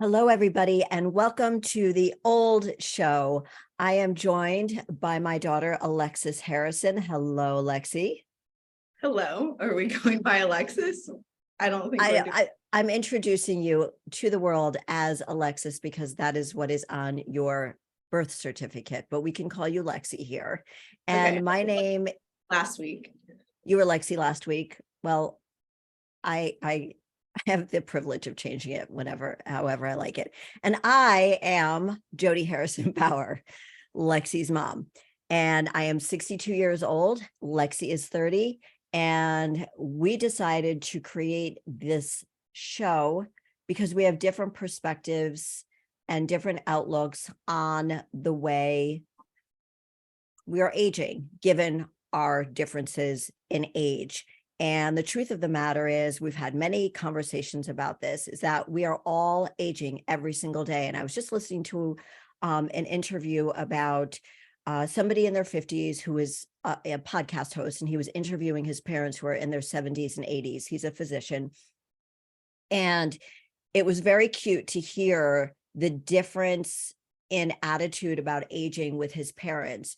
Hello, everybody, and welcome to the old show. I am joined by my daughter, Alexis Harrison. Hello, Lexi. Hello. Are we going by Alexis? I don't think we're doing. I'm introducing you to the world as Alexis because that is what is on your birth certificate, but we can call you Lexi here. And Okay. my name, Last week. you were Lexi last week. Well, I have the privilege of changing it however I like it. And I am Jodi Harrison Power, Lexi's mom. And I am 62 years old. Lexi is 30. And we decided to create this show because we have different perspectives and different outlooks on the way we are aging, given our differences in age. And the truth of the matter is, we've had many conversations about this, is that we are all aging every single day. And I was just listening to an interview about somebody in their 50s who was a podcast host, and he was interviewing his parents who are in their 70s and 80s. He's a physician. And it was very cute to hear the difference in attitude about aging with his parents.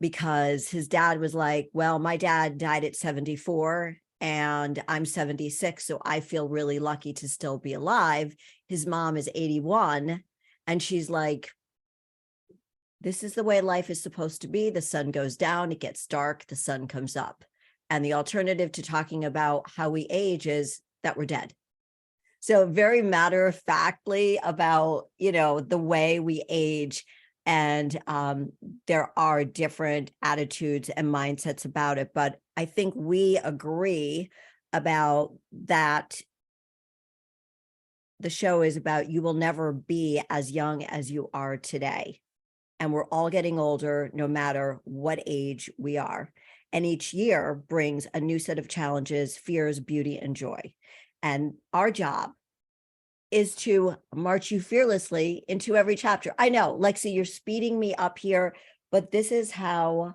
Because his dad was like, well, my dad died at 74 and I'm 76, so I feel really lucky to still be alive. His mom is 81, and she's like, this is the way life is supposed to be. The sun goes down, it gets dark, the sun comes up. And the alternative to talking about how we age is that we're dead. So very matter-of-factly about, the way we age. And there are different attitudes and mindsets about it. But I think we agree about that. The show is about you will never be as young as you are today. And we're all getting older, no matter what age we are. And each year brings a new set of challenges, fears, beauty, and joy. And our job is to march you fearlessly into every chapter. I know, Lexi, you're speeding me up here, but this is how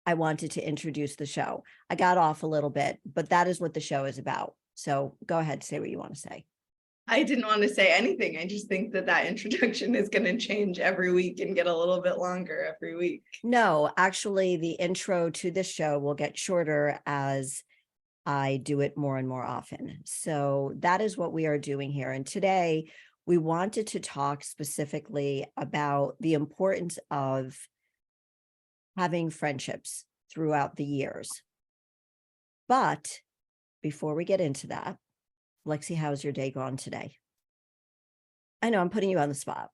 I wanted to introduce the show. I got off a little bit, but that is what the show is about. So go ahead, say what you want to say. I didn't want to say anything. I just think that introduction is going to change every week and get a little bit longer every week. No, actually, the intro to this show will get shorter as I do it more and more often. So that is what we are doing here. And today we wanted to talk specifically about the importance of having friendships throughout the years. But before we get into that, Lexi, how's your day gone today? I know I'm putting you on the spot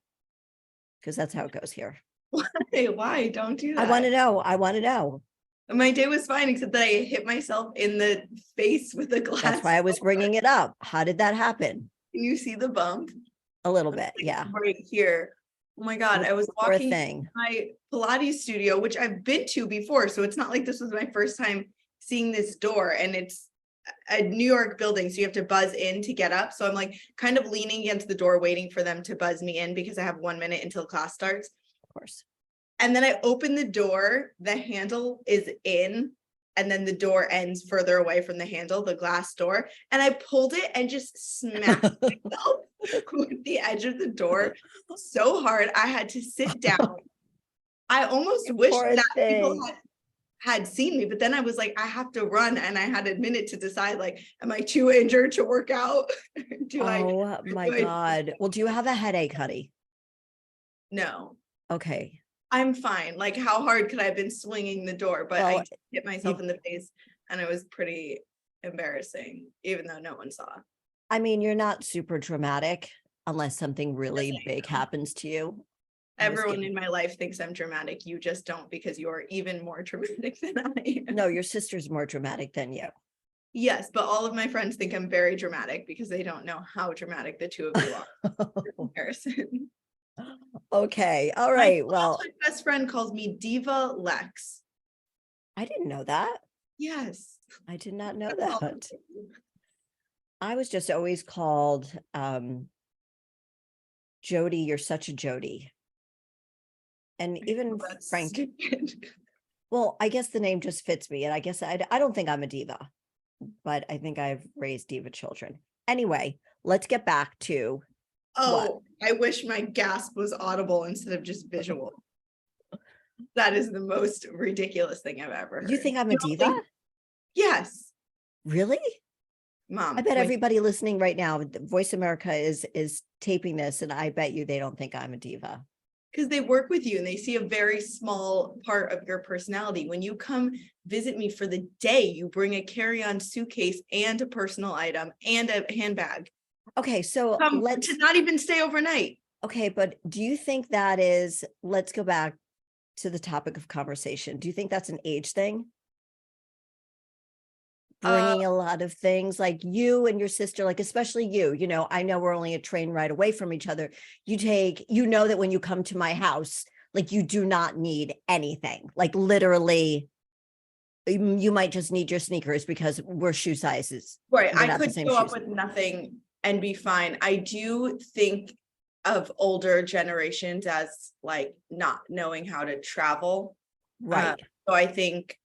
because that's how it goes here. Why? Don't do that. I want to know. My day was fine, except that I hit myself in the face with a glass. That's why I was bringing it up. How did that happen? Can you see the bump? A little bit, yeah. Right here. Oh my God. I was walking to my Pilates studio, which I've been to before. So it's not like this was my first time seeing this door, and it's a New York building. So you have to buzz in to get up. So I'm like kind of leaning against the door, waiting for them to buzz me in because I have 1 minute until class starts. Of course. And then I open the door, the handle is in, and then the door ends further away from the handle, the glass door. And I pulled it and just smacked myself with the edge of the door so hard. I had to sit down. I almost wish that people had seen me, but then I was like, I have to run. And I had a minute to decide, like, am I too injured to work out? My God. Well, do you have a headache, honey? No. Okay. I'm fine. Like, how hard could I have been swinging the door? But I hit myself in the face, and it was pretty embarrassing, even though no one saw. I mean, you're not super dramatic unless something really big happens to you. Everyone in my life thinks I'm dramatic. You just don't, because you're even more dramatic than I am. No, your sister's more dramatic than you. Yes, but all of my friends think I'm very dramatic because they don't know how dramatic the two of you are in comparison. Okay. All right. Well, my best friend calls me Diva Lex. I didn't know that. Yes. I did not know that. I was just always called Jodi, you're such a Jodi. And even Frank. Well, I guess the name just fits me. And I guess I don't think I'm a diva, but I think I've raised diva children. Anyway, let's get back to Oh, I wish my gasp was audible instead of just visual. That is the most ridiculous thing I've ever heard. You think I'm a You don't diva? think- Yes, Really? Mom. I bet when- everybody listening right now, Voice America is taping this, and I bet you they don't think I'm a diva. Because they work with you and they see a very small part of your personality. When you come visit me for the day, you bring a carry-on suitcase and a personal item and a handbag. Okay, so let's To not even stay overnight. okay, but do you think let's go back to the topic of conversation. Do you think that's an age thing? Bringing a lot of things like you and your sister, like especially you, I know we're only a train ride away from each other. You know that when you come to my house, like you do not need anything, like literally you might just need your sneakers because we're shoe sizes. Right. We're I not the could same show up shoes. with nothing and be fine. I do think of older generations as like not knowing how to travel. Right. So I think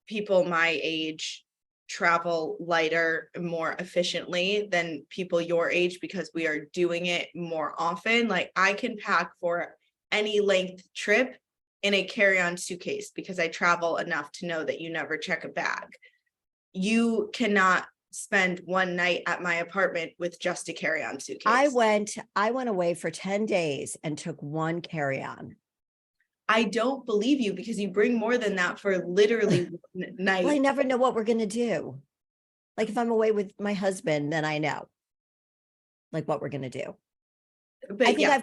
people my age travel lighter, more efficiently than people your age because we are doing it more often. Like I can pack for any length trip in a carry-on suitcase because I travel enough to know that you never check a bag. You cannot spend one night at my apartment with just a carry-on suitcase. I went away for 10 days and took one carry-on. I don't believe you because you bring more than that for literally one night. Well, I never know what we're going to do. Like if I'm away with my husband, then I know like what we're going to do. But I think yeah,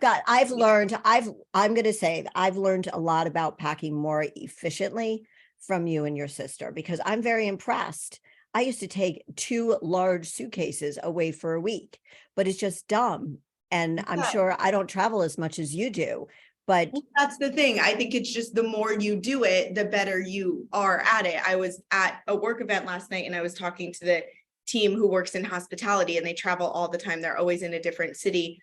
I'm going to say that I've learned a lot about packing more efficiently from you and your sister because I'm very impressed. I used to take 2 large suitcases away for a week, but it's just dumb. And I'm Yeah. sure I don't travel as much as you do, but That's the thing. I think it's just the more you do it, the better you are at it. I was at a work event last night and I was talking to the team who works in hospitality and they travel all the time. They're always in a different city.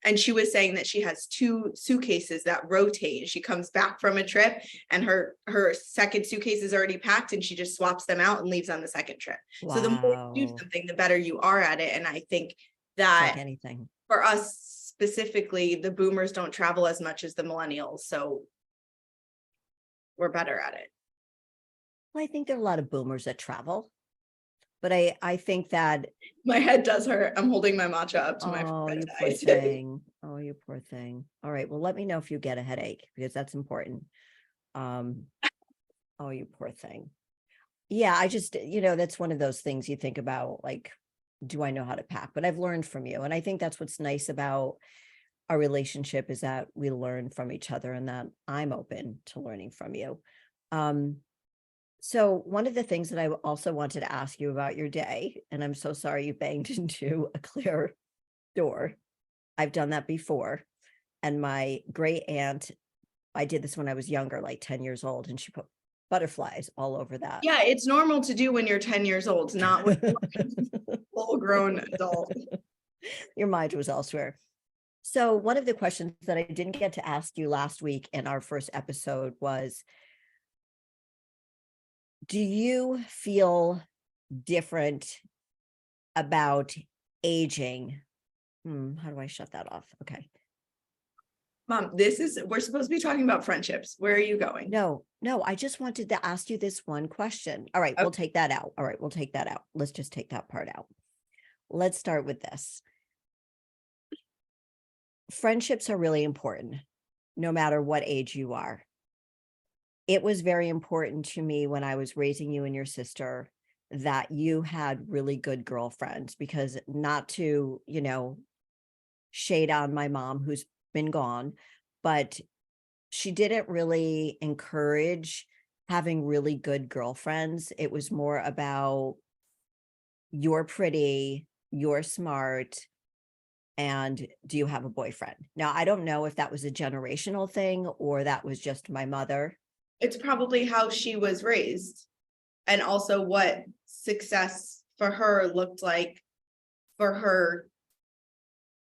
And she was saying that she has 2 suitcases that rotate. She comes back from a trip and her second suitcase is already packed and she just swaps them out and leaves on the second trip. So the more you do wow, something, the better you are at it. And I think it's that like anything. for us specifically, the boomers don't travel as much as the millennials. So we're better at it. Well, I think there are a lot of boomers that travel, but I think that, My head does hurt. I'm holding my matcha up to my oh, you forehead. poor thing. Oh, you poor thing. All right. Well, let me know if you get a headache because that's important. Oh, you poor thing. Yeah, I just, that's one of those things you think about, like, do I know how to pack? But I've learned from you. And I think that's what's nice about our relationship is that we learn from each other and that I'm open to learning from you. So one of the things that I also wanted to ask you about your day, and I'm so sorry you banged into a clear door. I've done that before. And my great aunt, I did this when I was younger, like 10 years old, and she put butterflies all over that. Yeah, it's normal to do when you're 10 years old, not when you're full grown adult. Your mind was elsewhere. So one of the questions that I didn't get to ask you last week in our first episode was, do you feel different about aging? How do I shut that off? Okay. Mom, we're supposed to be talking about friendships. Where are you going? No, I just wanted to ask you this one question. All right, we'll take that out. All right, we'll take that out. Let's just take that part out. Let's start with this. Friendships are really important, no matter what age you are. It was very important to me when I was raising you and your sister that you had really good girlfriends, because not to, shade on my mom who's been gone, but she didn't really encourage having really good girlfriends. It was more about you're pretty, you're smart, and do you have a boyfriend? Now, I don't know if that was a generational thing or that was just my mother. It's probably how she was raised and also what success for her looked like for her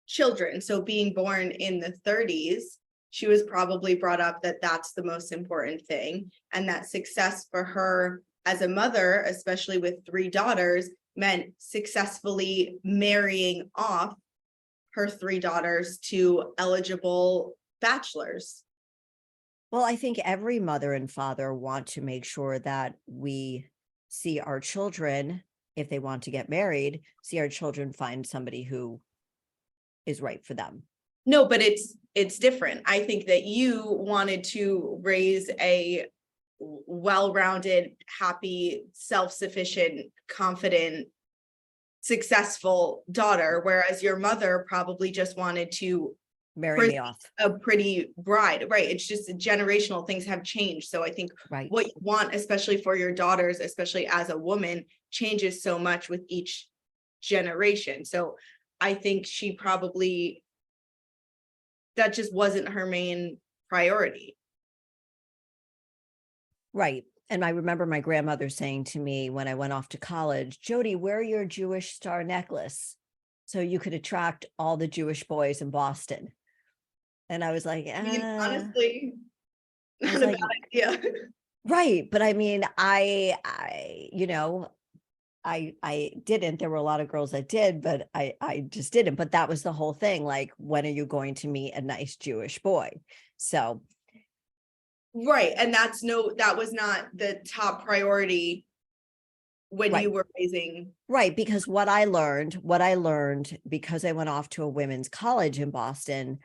children. So being born in the 30s, she was probably brought up that that's the most important thing, and that success for her as a mother, especially with 3 daughters, meant successfully marrying off her 3 daughters to eligible bachelors. Well, I think every mother and father want to make sure that we see our children, if they want to get married, see our children find somebody who is right for them. No, but it's different. I think that you wanted to raise a well-rounded, happy, self-sufficient, confident, successful daughter, whereas your mother probably just wanted to Marry me off. a pretty bride, right? It's just generational things have changed. So I think Right. what you want, especially for your daughters, especially as a woman, changes so much with each generation. So I think she probably, that just wasn't her main priority. Right. And I remember my grandmother saying to me when I went off to college, Jodi, wear your Jewish star necklace so you could attract all the Jewish boys in Boston. And I was like, I mean, honestly, I not was a like, bad idea. right. But I mean, I didn't. There were a lot of girls that did, but I just didn't. But that was the whole thing. Like, when are you going to meet a nice Jewish boy? So, Right. And that was not the top priority when right. you were raising. Right, because what I learned because I went off to a women's college in Boston,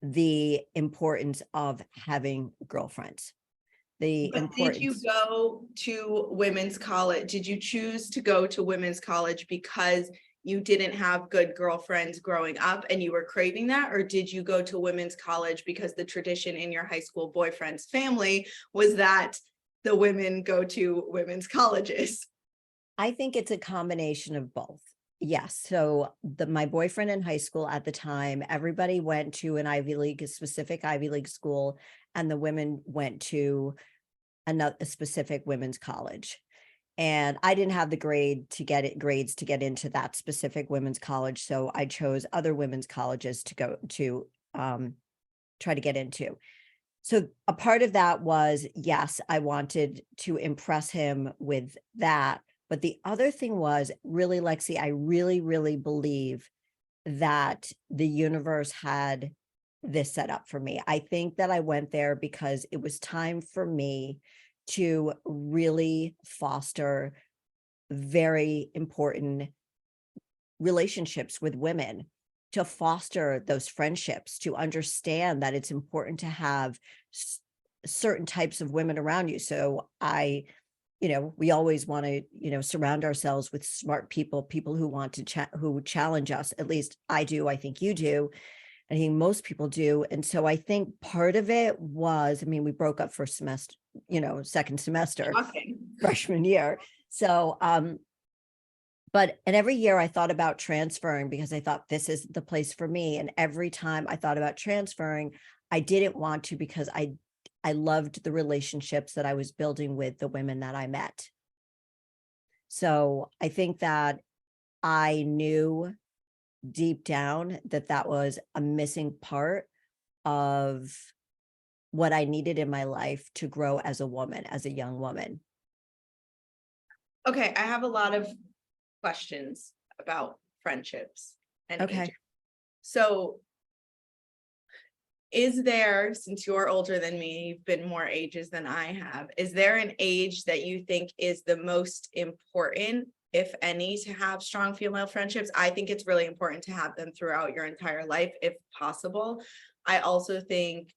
the importance of having girlfriends. The But did you importance. go to women's college? Did you choose to go to women's college because you didn't have good girlfriends growing up and you were craving that? Or did you go to women's college because the tradition in your high school boyfriend's family was that the women go to women's colleges? I think it's a combination of both. Yes. So my boyfriend in high school at the time, everybody went to an Ivy League, a specific Ivy League school, and the women went to a specific women's college. And I didn't have the grades to get into that specific women's college. So I chose other women's colleges to go to try to get into. So a part of that was, yes, I wanted to impress him with that. But the other thing was, really, Lexi, I really, really believe that the universe had this set up for me. I think that I went there because it was time for me to really foster very important relationships with women, to foster those friendships, to understand that it's important to have certain types of women around you. So we always want to, surround ourselves with smart people who want to who challenge us. At least I do. I think you do. I think most people do. And so I think part of it was, we broke up first semester, second semester, Shocking. freshman year. So, and every year I thought about transferring because I thought this is the place for me. And every time I thought about transferring, I didn't want to because I loved the relationships that I was building with the women that I met. So I think that I knew deep down that was a missing part of what I needed in my life to grow as a woman, as a young woman. Okay, I have a lot of questions about friendships and Okay. aging. So is there, since you're older than me, you've been more ages than I have, is there an age that you think is the most important, if any, to have strong female friendships? I think it's really important to have them throughout your entire life, if possible. I also think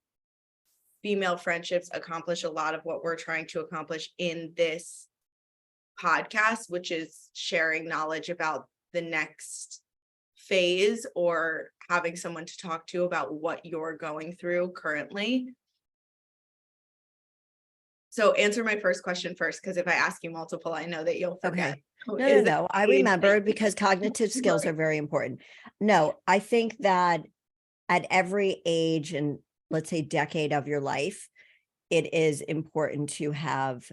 female friendships accomplish a lot of what we're trying to accomplish in this podcast, which is sharing knowledge about the next phase or having someone to talk to about what you're going through currently. So answer my first question first, because if I ask you multiple, I know that you'll forget. Okay. No. I remember because cognitive skills are very important. No, I think that at every age and let's say decade of your life, it is important to have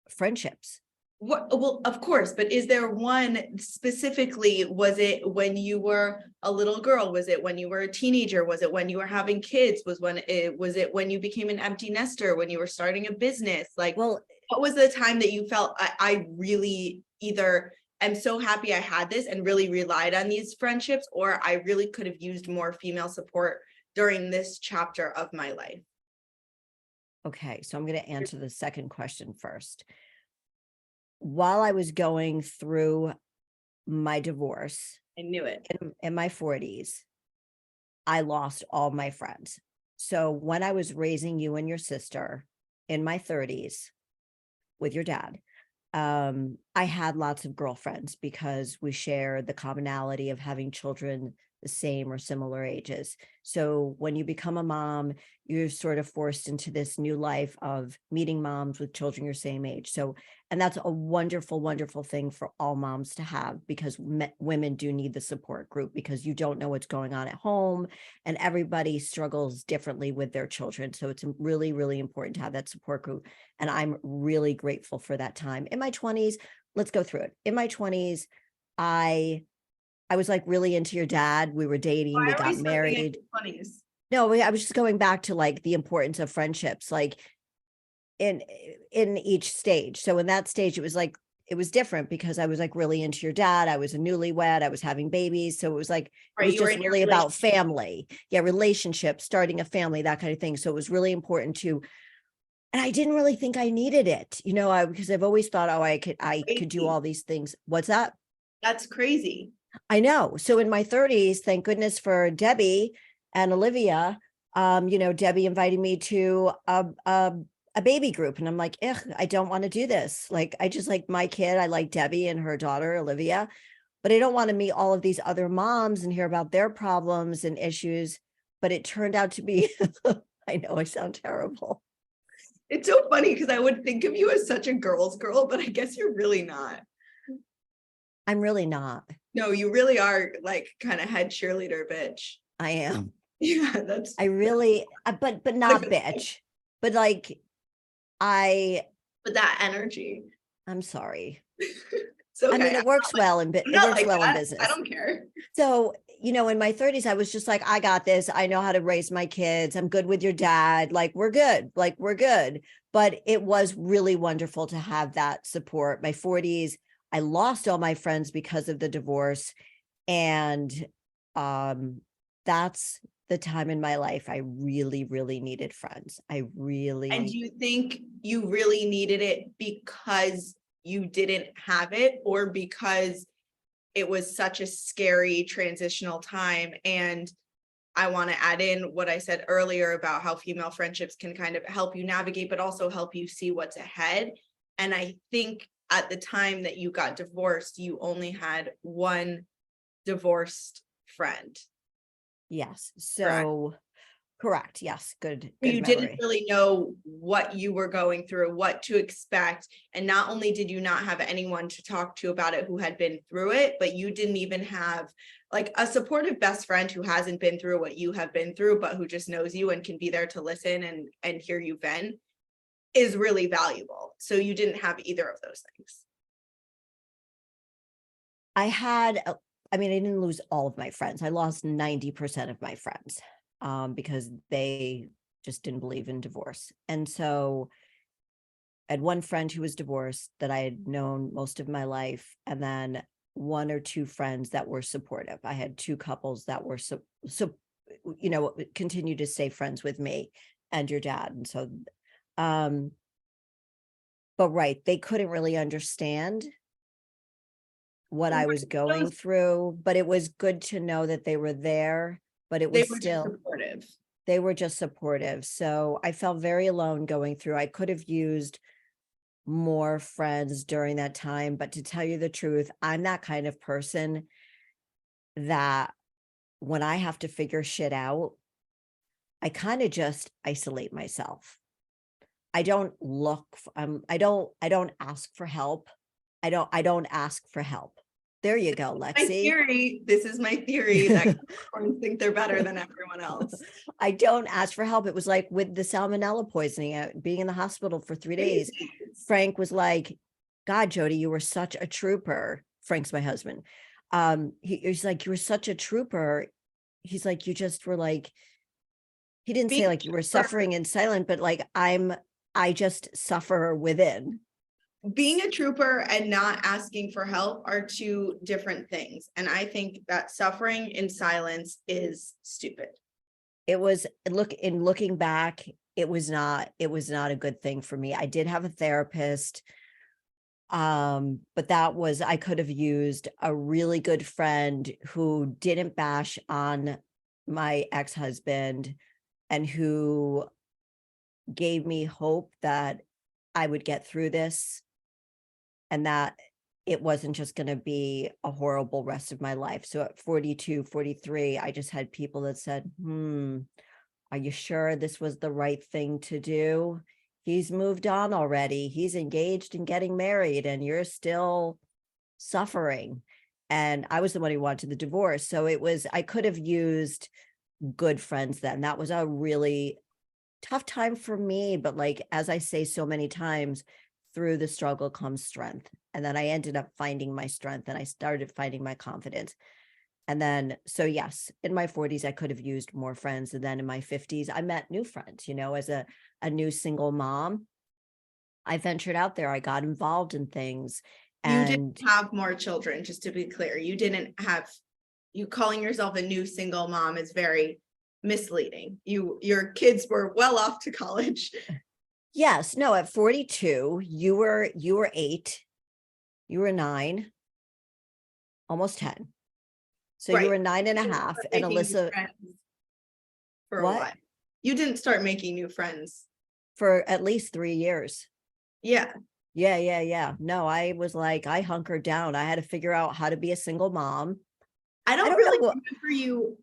friendships. Well, of course, but is there one specifically? Was it when you were a little girl? Was it when you were a teenager? Was it when you were having kids? Was it when you became an empty nester? When you were starting a business? Like, well, what was the time that you felt I really either am so happy I had this and really relied on these friendships, or I really could have used more female support during this chapter of my life. Okay, so I'm going to answer the second question first. While I was going through my divorce I knew it. in my 40s, I lost all my friends. So when I was raising you and your sister in my 30s with your dad, I had lots of girlfriends because we shared the commonality of having children the same or similar ages. So when you become a mom, you're sort of forced into this new life of meeting moms with children your same age. So, and that's a wonderful, wonderful thing for all moms to have, because women do need the support group, because you don't know what's going on at home and everybody struggles differently with their children. So it's really, really important to have that support group. And I'm really grateful for that time. In my 20s, let's go through it. In my 20s, I was like really into your dad. We were dating, we got married. No, I was just going back to like the importance of friendships, like in each stage. So in that stage, it was like, it was different because I was like really into your dad. I was a newlywed, I was having babies. So it was like, it was just really about family. Yeah, relationships, starting a family, that kind of thing. So it was really important to, and I didn't really think I needed it, you know, because I've always thought, oh, I could do all these things. What's that? That's crazy. I know. So in my 30s, thank goodness for Debbie and Olivia, you know, Debbie invited me to a baby group, and I'm like, ugh, I don't want to do this. Like, I just like my kid. I like Debbie and her daughter, Olivia, but I don't want to meet all of these other moms and hear about their problems and issues. But it turned out to be, I know I sound terrible. It's so funny because I would think of you as such a girl's girl, but I guess you're really not. I'm really not. No, you really are like kind of head cheerleader bitch. I am. Yeah, that's. I really, but not bitch, but like But that energy. I'm sorry. It's okay. I mean, it works well in it works well in business. I don't care. So, you know, in my 30s, I was just like, I got this. I know how to raise my kids. I'm good with your dad. Like, we're good. Like, we're good. But it was really wonderful to have that support. My 40s, I lost all my friends because of the divorce. And that's the time in my life I really, really needed friends. I really. And do you think you really needed it because you didn't have it, or because it was such a scary transitional time? And I want to add in what I said earlier about how female friendships can kind of help you navigate, but also help you see what's ahead. And I think at the time that you got divorced, you only had one divorced friend. Yes. So correct. Yes. Good You memory. didn't really know what you were going through, what to expect. And not only did you not have anyone to talk to about it who had been through it, but you didn't even have like a supportive best friend who hasn't been through what you have been through, but who just knows you and can be there to listen and hear you vent, is really valuable. So you didn't have either of those things. I mean, I didn't lose all of my friends. I lost 90% of my friends because they just didn't believe in divorce. And so I had one friend who was divorced that I had known most of my life, and then one or two friends that were supportive. I had two couples that were so you know, continue to stay friends with me and your dad. And so, but right, they couldn't really understand what I was going through, but it was good to know that they were there, but it was still supportive. They were just supportive. So I felt very alone going through. I could have used more friends during that time, but to tell you the truth, I'm that kind of person that when I have to figure shit out, I kind of just isolate myself. I don't look, I don't ask for help. I don't ask for help. There you go, Lexi. This is my theory that Capricorns think they're better than everyone else. I don't ask for help. It was like with the salmonella poisoning, being in the hospital for 3 days. Frank was like, God, Jodi, you were such a trooper. Frank's my husband. He's like, you were such a trooper. He's like, you just were like, he didn't say like you were suffering in silence, but like I just suffer within. being a trooper and not asking for help are two different things. And I think that suffering in silence is stupid. It was looking back, it was not a good thing for me. I did have a therapist. But I could have used a really good friend who didn't bash on my ex-husband and who gave me hope that I would get through this and that it wasn't just going to be a horrible rest of my life. So at 42, 43, I just had people that said, are you sure this was the right thing to do? He's moved on already. He's engaged and getting married, and you're still suffering. And I was the one who wanted the divorce. So I could have used good friends then. That was a really tough time for me. But like, as I say so many times, through the struggle comes strength. And then I ended up finding my strength and I started finding my confidence. And then, so yes, in my 40s, I could have used more friends. And then in my 50s, I met new friends, as a new single mom. I ventured out there. I got involved in things. You didn't have more children, just to be clear. You calling yourself a new single mom is very misleading. Your kids were well off to college. Yes, no, at 42, you were 8, you were 9, almost 10. So Right. you were 9.5, and Alyssa. For a while. You didn't start making new friends for at least 3 years. Yeah. Yeah. No, I was like, I hunkered down. I had to figure out how to be a single mom. I don't really remember you.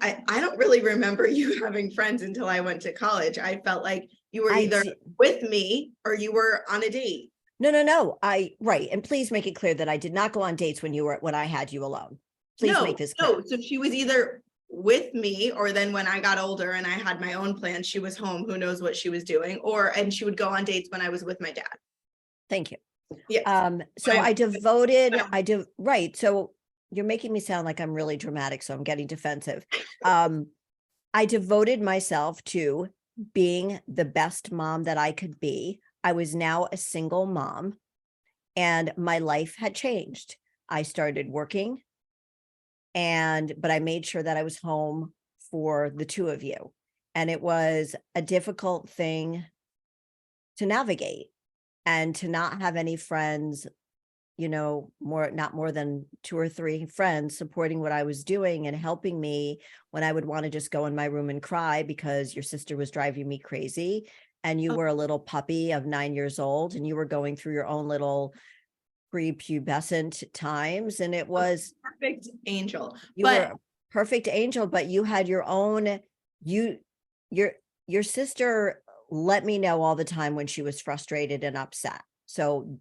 I don't really remember you having friends until I went to college. I felt like you were either with me or you were on a date. No. Right. And please make it clear that I did not go on dates when I had you alone. Please make this clear. No, so she was either with me, or then when I got older and I had my own plans, she was home, who knows what she was doing, and she would go on dates when I was with my dad. Thank you. Yeah. So right. So you're making me sound like I'm really dramatic, so I'm getting defensive. I devoted myself to being the best mom that I could be. I was now a single mom and my life had changed. I started working, but I made sure that I was home for the two of you. And it was a difficult thing to navigate and to not have any friends, not more than 2 or 3 friends supporting what I was doing and helping me when I would want to just go in my room and cry because your sister was driving me crazy. And you were a little puppy of 9 years old and you were going through your own little prepubescent times. And it was perfect angel. You were a perfect angel, but you had your own, your sister let me know all the time when she was frustrated and upset. So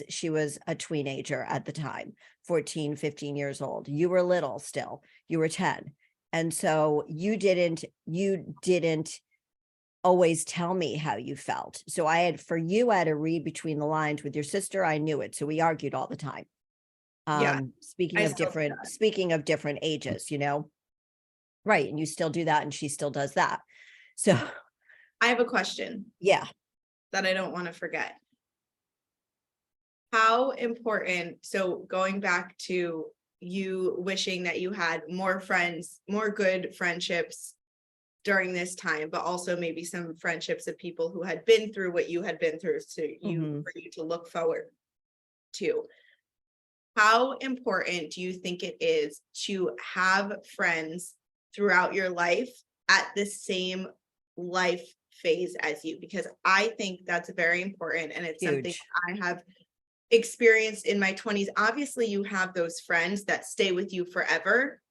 she was a teenager at the time, 14, 15 years old. You were little still, you were 10. And so you didn't always tell me how you felt. So I had to read between the lines. With your sister, I knew it. So we argued all the time. Speaking of different ages, right. And you still do that. And she still does that. So I have a question. Yeah. That I don't want to forget. How important, so going back to you wishing that you had more friends, more good friendships during this time, but also maybe some friendships of people who had been through what you had been through, for you to look forward to. How important do you think it is to have friends throughout your life at the same life phase as you? Because I think that's very important, and it's something I have experienced in my 20s. Obviously, you have those friends that stay with you forever.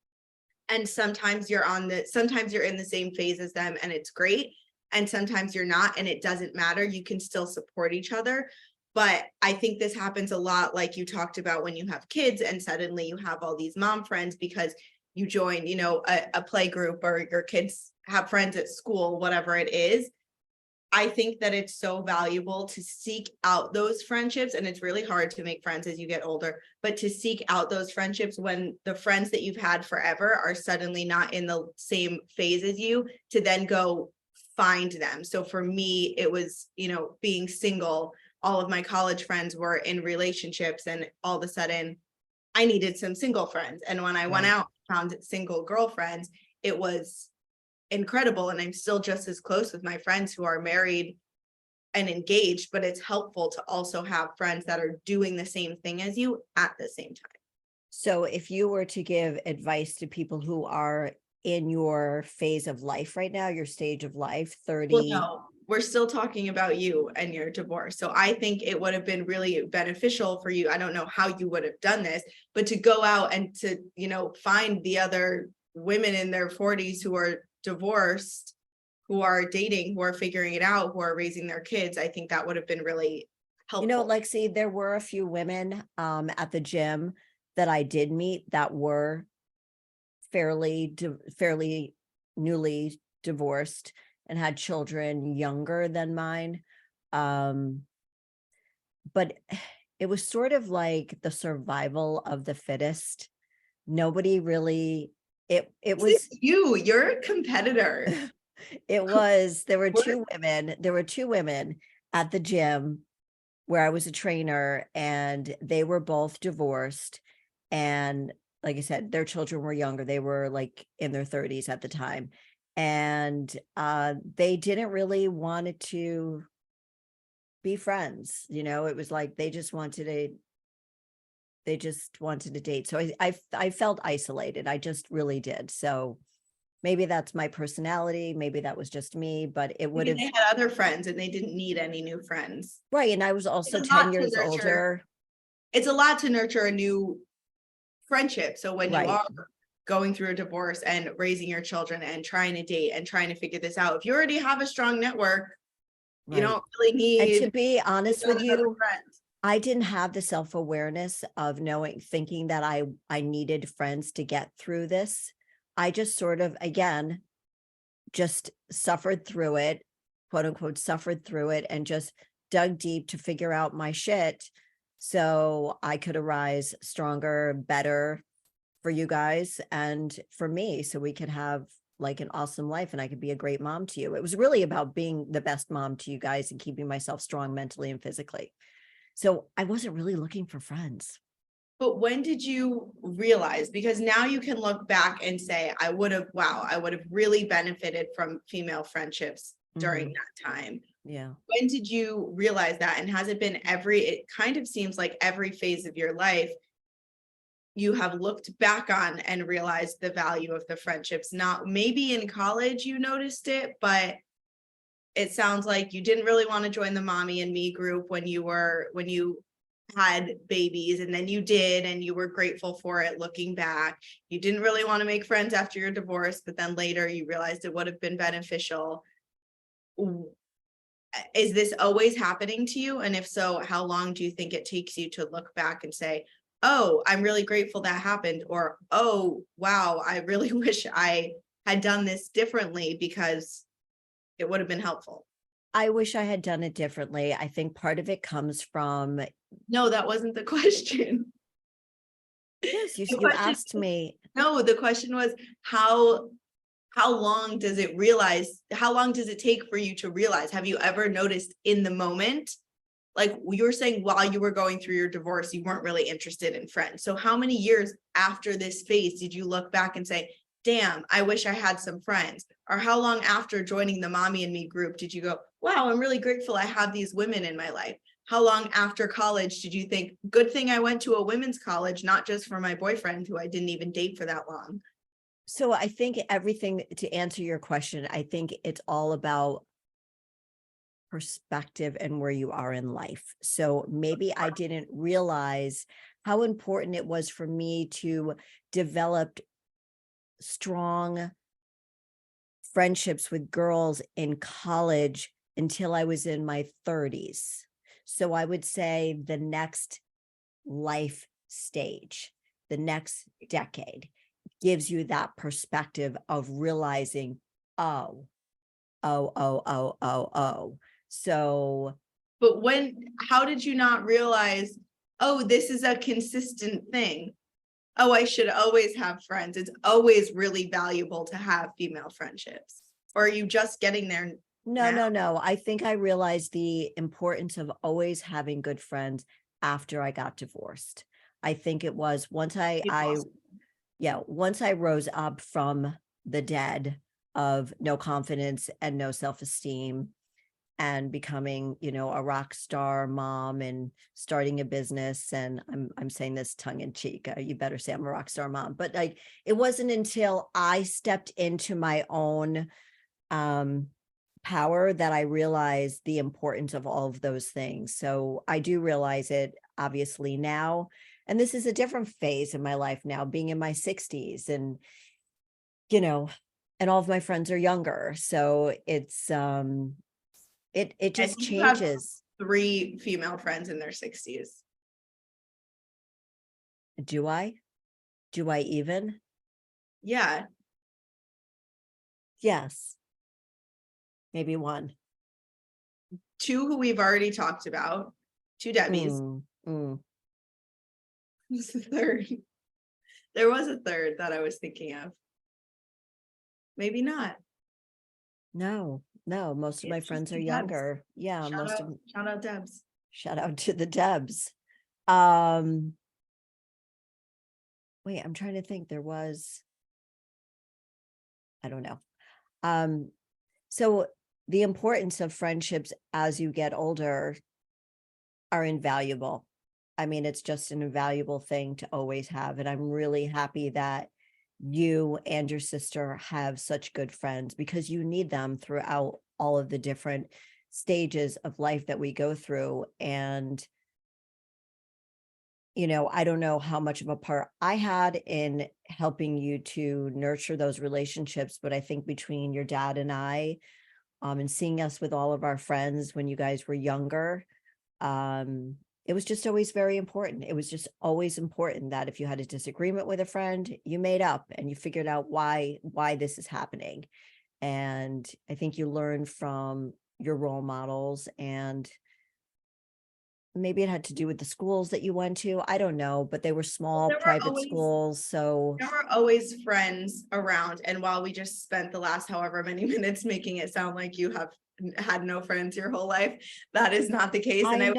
And sometimes you're in the same phase as them and it's great. And sometimes you're not, and it doesn't matter. You can still support each other. But I think this happens a lot, like you talked about, when you have kids and suddenly you have all these mom friends because you join, a play group, or your kids have friends at school, whatever it is. I think that it's so valuable to seek out those friendships, and it's really hard to make friends as you get older, but to seek out those friendships when the friends that you've had forever are suddenly not in the same phase as you, to then go find them. So for me, it was, being single all of my college friends were in relationships, and all of a sudden I needed some single friends. And when I went Right. out and found single girlfriends, it was incredible. And I'm still just as close with my friends who are married and engaged, but it's helpful to also have friends that are doing the same thing as you at the same time. So if you were to give advice to people who are in your phase of life right now, your stage of life, Well, 30, no, we're still talking about you and your divorce. So I think it would have been really beneficial for you. I don't know how you would have done this, but to go out and to, find the other women in their 40s who are divorced, who are dating, who are figuring it out, who are raising their kids. I think that would have been really helpful. Lexi, there were a few women at the gym that I did meet that were fairly newly divorced and had children younger than mine. But it was sort of like the survival of the fittest. Nobody really, it was You're a competitor. there were two women at the gym where I was a trainer, and they were both divorced. And like I said, their children were younger. They were like in their 30s at the time. And they didn't really want to be friends. It was like they just wanted to date. So I felt isolated. I just really did. So maybe that's my personality. Maybe that was just me, but it would Maybe have. they had other friends and they didn't need any new friends. Right. And I was also It's a 10 lot to years nurture. older. It's a lot to nurture a new friendship. So when you Right. are going through a divorce and raising your children and trying to date and trying to figure this out, if you already have a strong network, you Right. don't really And to need be honest with another you, friend. I didn't have the self-awareness of thinking that I needed friends to get through this. I just sort of, again, just suffered through it, quote unquote, suffered through it, and just dug deep to figure out my shit so I could arise stronger, better for you guys and for me, so we could have like an awesome life and I could be a great mom to you. It was really about being the best mom to you guys and keeping myself strong mentally and physically. So I wasn't really looking for friends. But when did you realize? Because now you can look back and say, I would have really benefited from female friendships during that time. Yeah. When did you realize that? And has it been it kind of seems like every phase of your life, you have looked back on and realized the value of the friendships. Not maybe in college you noticed it, but it sounds like you didn't really want to join the mommy and me group when you had babies, and then you did, and you were grateful for it looking back. You didn't really want to make friends after your divorce, but then later you realized it would have been beneficial. Is this always happening to you? And if so, how long do you think it takes you to look back and say, oh, I'm really grateful that happened, or oh wow, I really wish I had done this differently because it would have been helpful? I wish I had done it differently. I think part of it comes from, No, that wasn't the question. yes, you The you question asked me. No, the question was how long does it take for you to realize? Have you ever noticed in the moment? Like you were saying, while you were going through your divorce, you weren't really interested in friends. So how many years after this phase did you look back and say, damn, I wish I had some friends? Or how long after joining the mommy and me group did you go, wow, I'm really grateful I have these women in my life? How long after college did you think, good thing I went to a women's college, not just for my boyfriend who I didn't even date for that long? So I think everything, to answer your question, I think it's all about perspective and where you are in life. So maybe I didn't realize how important it was for me to develop strong friendships with girls in college until I was in my 30s. So I would say the next life stage, the next decade gives you that perspective of realizing, oh. So, But how did you not realize, oh, this is a consistent thing? Oh, I should always have friends. It's always really valuable to have female friendships. Or are you just getting there No, now. no. I think I realized the importance of always having good friends after I got divorced. I think it was once It's awesome. once I rose up from the dead of no confidence and no self-esteem and becoming, a rock star mom and starting a business. And I'm saying this tongue in cheek. You better say I'm a rock star mom. But like, it wasn't until I stepped into my own power that I realized the importance of all of those things. So I do realize it obviously now. And this is a different phase in my life now, being in my 60s and, you know, and all of my friends are younger. So it's it I just think you have changes. 3 female friends in their 60s. Do I? Do I even? Yeah, Yes. Maybe one. 2 who we've already talked about, 2 Debbies. Mm, mm. Who's the third? There was a third that I was thinking of. Maybe not. No, most of my It's just friends are the Debs. younger. Yeah, Shout out Debs. shout out to the Debs. Um, wait, I'm trying to think. There was, I don't know. Um, so the importance of friendships as you get older are invaluable. I mean, it's just an invaluable thing to always have. And I'm really happy that you and your sister have such good friends because you need them throughout all of the different stages of life that we go through. And, I don't know how much of a part I had in helping you to nurture those relationships, but I think between your dad and I, and seeing us with all of our friends when you guys were younger, um, it was just always very important. It was just always important that if you had a disagreement with a friend, you made up and you figured out why this is happening. And I think you learn from your role models, and maybe it had to do with the schools that you went to. I don't know, but they were small There were private always schools. So there were always friends around, and while we just spent the last however many minutes making it sound like you have had no friends your whole life, that is not the case. And I I growing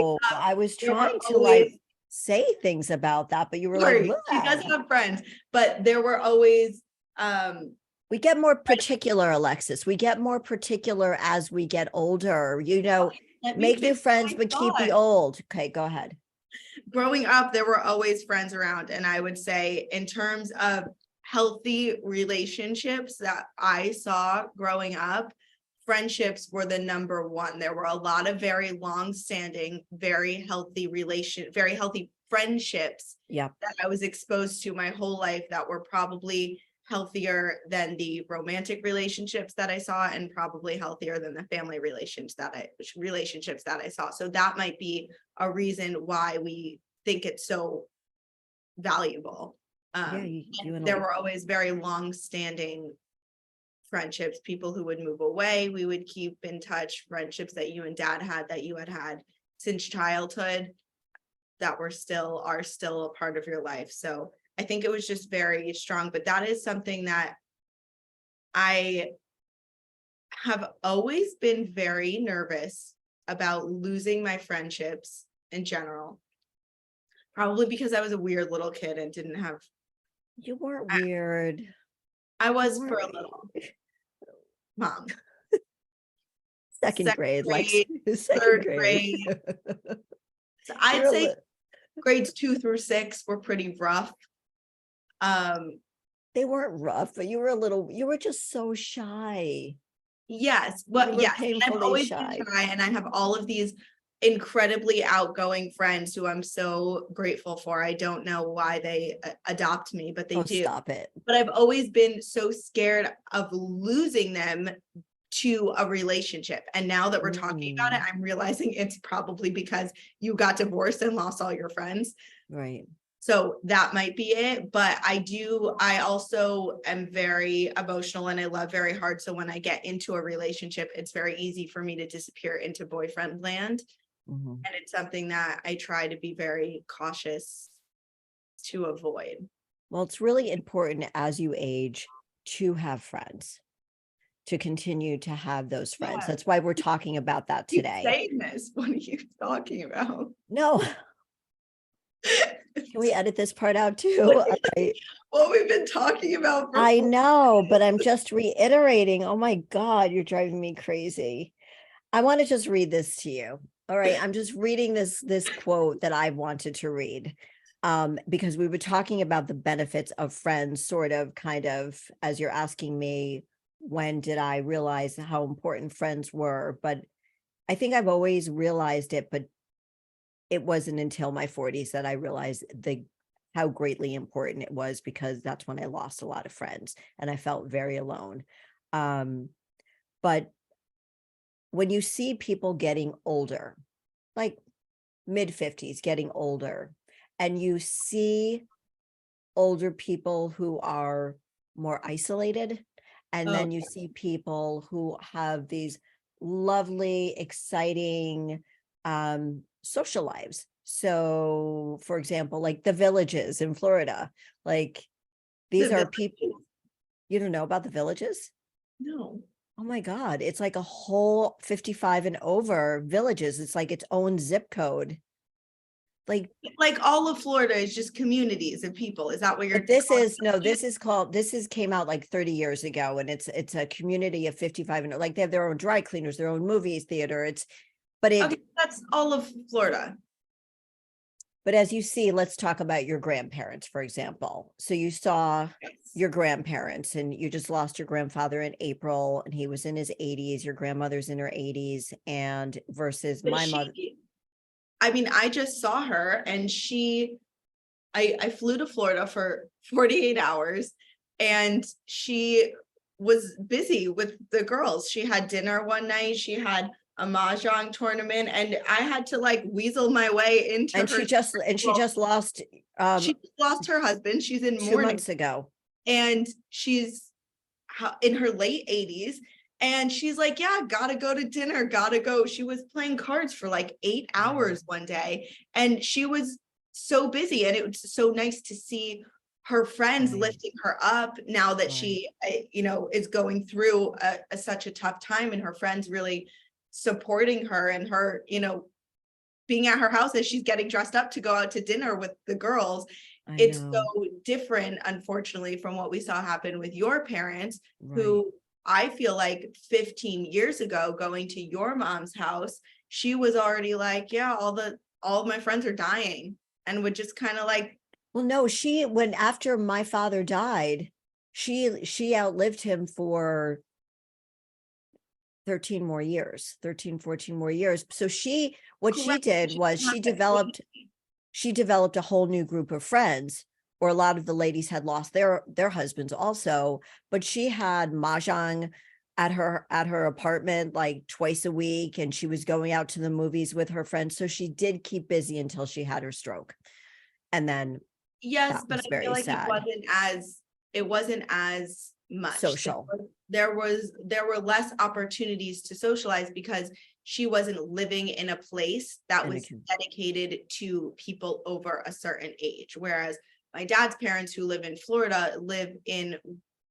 know up, I was there were trying to always like say things about that, but you were like, sorry, she does "Bleh." have friends, but there were always We get more friends. particular, Alexis. We get more particular as we get older, Let me make new finish friends, my but keep thought. the old. Okay, go ahead. Growing up, there were always friends around. And I would say, in terms of healthy relationships that I saw growing up, friendships were the number one. There were a lot of very long-standing, very healthy friendships Yeah. that I was exposed to my whole life that were probably healthier than the romantic relationships that I saw, and probably healthier than the family relationships that I saw. So that might be a reason why we think it's so valuable. Yeah, you and There were always very long-standing friendships, people who would move away. We would keep in touch, friendships that you and dad had, that you had since childhood, that are still a part of your life. So I think it was just very strong, but that is something that I have always been very nervous about losing my friendships in general. Probably because I was a weird little kid and didn't have, You weren't weird. I You was for a weren't little, mom. second Second grade, grade, second third grade. grade. So You're I'd a say little, grades 2 through 6 were pretty rough. they weren't rough, but you were just so shy. Yes, You were yes, and I've painfully always been shy. shy, and I have all of these incredibly outgoing friends who I'm so grateful for. I don't know why they adopt me, but they Oh, do. stop it. But I've always been so scared of losing them to a relationship. And now that we're talking about it, I'm realizing it's probably because you got divorced and lost all your friends. Right. So that might be it. But I also am very emotional and I love very hard. So when I get into a relationship, it's very easy for me to disappear into boyfriend land. Mhm. And it's something that I try to be very cautious to avoid. Well, it's really important as you age to have friends, to continue to have those friends. Yeah. That's why we're talking about that Keep today. saying this. What are you talking about? No, can we edit this part out too? What we've been talking about for I 4 know, but I'm just reiterating. Oh my God, you're driving me crazy. I want to just read this to you. All right, I'm just reading this quote that I wanted to read. Because we were talking about the benefits of friends, sort of, kind of, as you're asking me, when did I realize how important friends were? But I think I've always realized it, but it wasn't until my 40s that I realized how greatly important it was, because that's when I lost a lot of friends and I felt very alone. But when you see people getting older, like mid-50s, getting older, and you see older people who are more isolated, and Oh, then you see people who have these lovely, exciting social lives. So, for example, like the villages in Florida, like these the are people, Villages? you don't know about the villages? No. Oh my God, it's like a whole 55 and over villages. It's like its own zip code. Like, Like all of Florida is just communities of people. Is that what you're but this calling is, no, it? this is called, this is came out like 30 years ago, and it's a community of 55 and like they have their own dry cleaners, their own movies theater. Okay, that's all of Florida. But as you see, let's talk about your grandparents, for example. So you saw Yes. your grandparents, and you just lost your grandfather in April, and he was in his 80s. Your grandmother's in her 80s, and versus But my mother. I mean, I just saw her and I flew to Florida for 48 hours and she was busy with the girls. She had dinner one night, she had a mahjong tournament, and I had to like weasel my way into And her. she just lost She lost her husband. She's in 2 mourning months ago. and she's in her late 80s. And she's like, yeah, gotta go to dinner, gotta go. She was playing cards for like 8 hours one day. And she was so busy. And it was so nice to see her friends Right. lifting her up now that Right. she, is going through such a tough time, and her friends really supporting her, and her, being at her house as she's getting dressed up to go out to dinner with the girls. I It's know. so different, unfortunately, from what we saw happen with your parents, Right. who I feel like 15 years ago, going to your mom's house, she was already like, yeah, all of my friends are dying, and would just kind of like, Well, no, when after my father died, she outlived him for 13 more years, 13, 14 more years. So what she correct, did was she developed a whole new group of friends, or a lot of the ladies had lost their husbands also, but she had mahjong at her apartment like twice a week, and she was going out to the movies with her friends. So she did keep busy until she had her stroke. And then yes, that but was I feel very like sad. it wasn't as much. Social. There were less opportunities to socialize because she wasn't living in a place that And was dedicated to people over a certain age. Whereas my dad's parents, who live in Florida, live in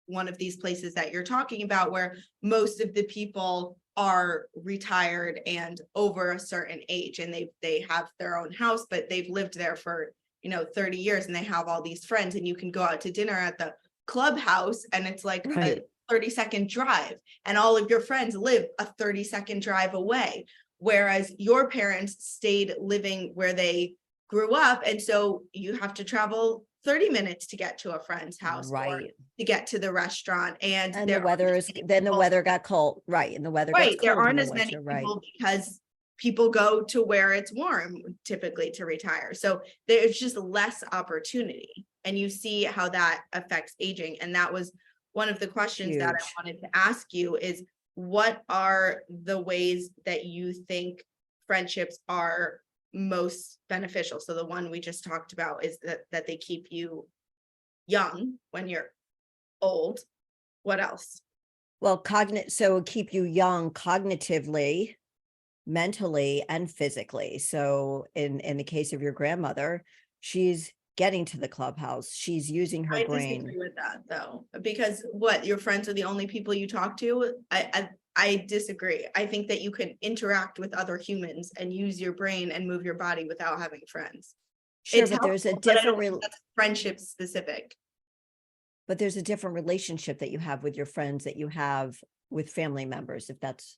one of these places that you're talking about, where most of the people are retired and over a certain age, and they have their own house, but they've lived there for 30 years, and they have all these friends, and you can go out to dinner at the clubhouse and it's like Right. a 30-second drive, and all of your friends live a 30-second drive away. Whereas your parents stayed living where they grew up, and so you have to travel 30 minutes to get to a friend's house, or Right. to get to the restaurant. And And there the weather got cold. Right. And the weather gets right, there cold in aren't the as many winter. Right. people because people go to where it's warm typically to retire. So there's just less opportunity, and you see how that affects aging. And that was one of the questions that I Huge. wanted to ask you is, what are the ways that you think friendships are most beneficial? So the one we just talked about is that they keep you young when you're old. What else? Well, so keep you young cognitively, mentally, and physically. So in the case of your grandmother, she's getting to the clubhouse. She's using her I brain. disagree with that though, because what, your friends are the only people you talk to? I disagree. I think that you can interact with other humans and use your brain and move your body without having friends. Sure, It's but there's a helpful, but I don't different, think that's friendship specific. but there's a different relationship that you have with your friends that you have with family members, if that's,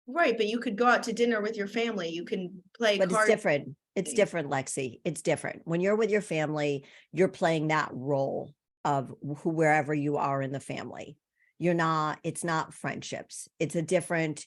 Right, but you could go out to dinner with your family. You can play but it's cards. different. It's different, Lexi. It's different. When you're with your family, you're playing that role of wherever you are in the family. You're not, it's not friendships. It's a different,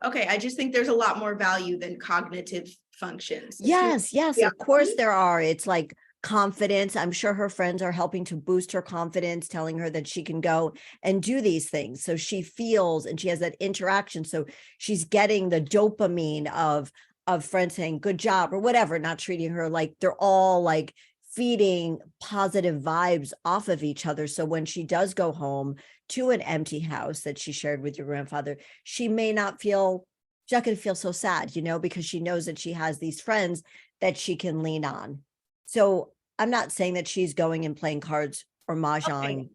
Okay, I just think there's a lot more value than cognitive functions. If you- yes, of course there are. It's like confidence. I'm sure her friends are helping to boost her confidence, telling her that she can go and do these things. So she feels and she has that interaction. So she's getting the dopamine of friends saying good job or whatever, not treating her like they're all like feeding positive vibes off of each other. So when she does go home to an empty house that she shared with your grandfather, she may not feel, she's not going to feel so sad, because she knows that she has these friends that she can lean on. So I'm not saying that she's going and playing cards or mahjong. Okay.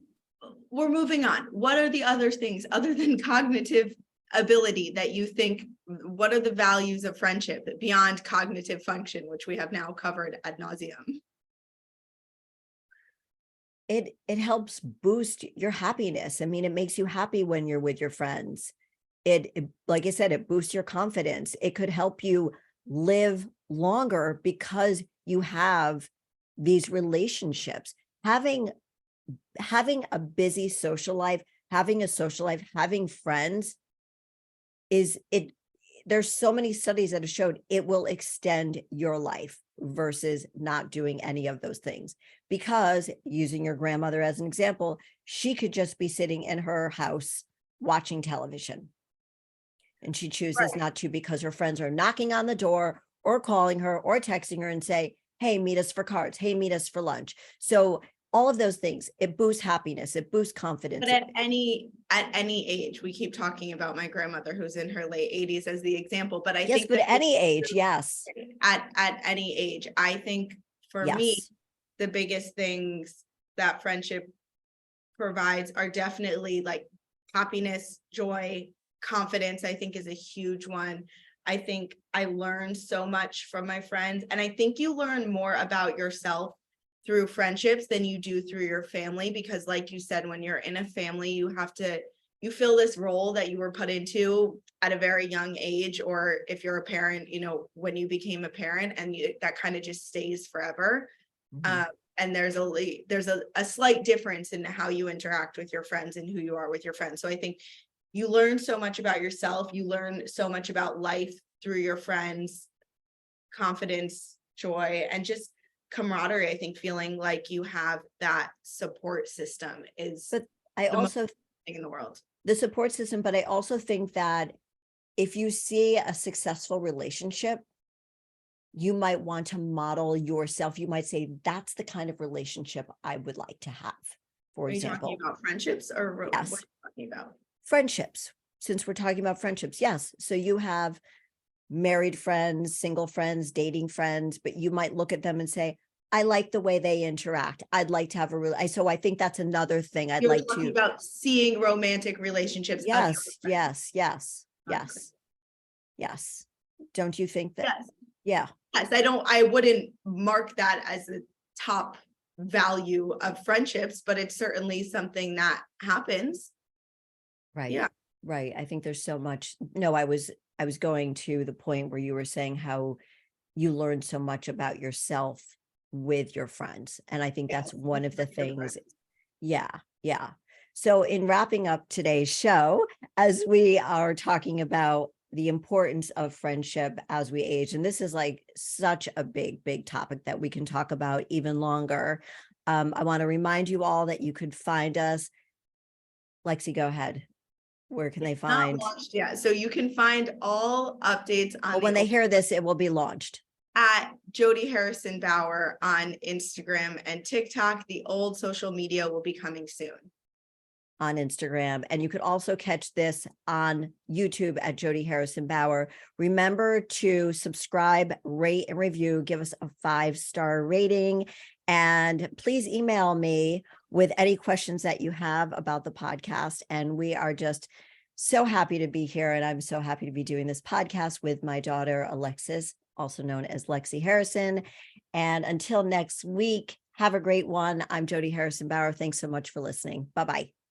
We're moving on. What are the other things other than cognitive ability that you think, what are the values of friendship beyond cognitive function, which we have now covered ad nauseum? It helps boost your happiness. I mean, it makes you happy when you're with your friends. It like I said, it boosts your confidence. It could help you live longer because you have these relationships. Having a busy social life, having friends there's so many studies that have showed it will extend your life versus not doing any of those things. Because using your grandmother as an example, she could just be sitting in her house watching television. And she chooses not to because her friends are knocking on the door or calling her or texting her and say, hey, meet us for cards. Hey, meet us for lunch. So all of those things, it boosts happiness, it boosts confidence. But at any age, we keep talking about my grandmother who's in her late 80s as the example, but I think but that any age, yes. At any age, I think for me, the biggest things that friendship provides are definitely like happiness, joy, confidence, I think is a huge one. I think I learned so much from my friends, and I think you learn more about yourself through friendships than you do through your family, because like you said, when you're in a family, you fill this role that you were put into at a very young age, or if you're a parent, when you became a parent, and that kind of just stays forever. And there's a slight difference in how you interact with your friends and who you are with your friends. So I think you learn so much about yourself, you learn so much about life through your friends, confidence, joy, and just camaraderie. I think feeling like you have that support system is But I also thing in the world. The support system, but I also think that if you see a successful relationship, you might want to model yourself. You might say, that's the kind of relationship I would like to have. For example, are you talking about friendships, or yes, what are you talking about? Friendships. Since we're talking about friendships, yes. So you have married friends, single friends, dating friends, but you might look at them and say, I like the way they interact. I'd like to have so I think that's another thing I'd like to. About seeing romantic relationships. Yes. Don't you think that? Yes. Yeah. Yes, I wouldn't mark that as a top value of friendships, but it's certainly something that happens. Right. Yeah. Right. I think there's so much. No, I was going to the point where you were saying how you learned so much about yourself with your friends. And I think that's one of the things. Yeah. So in wrapping up today's show, as we are talking about the importance of friendship as we age, and this is like such a big topic that we can talk about even longer. I want to remind you all that you could find us. Lexi, go ahead. Where can they find? Not launched yet. So you can find all updates on when they hear this, it will be launched. At Jodi Harrison Bauer on Instagram and TikTok. The old social media will be coming soon. On Instagram. And you could also catch this on YouTube at Jodi Harrison Bauer. Remember to subscribe, rate, and review. Give us a 5-star rating. And please email me with any questions that you have about the podcast. And we are just so happy to be here. And I'm so happy to be doing this podcast with my daughter, Alexis, also known as Lexi Harrison. And until next week, have a great one. I'm Jodi Harrison Bauer. Thanks so much for listening. Bye-bye.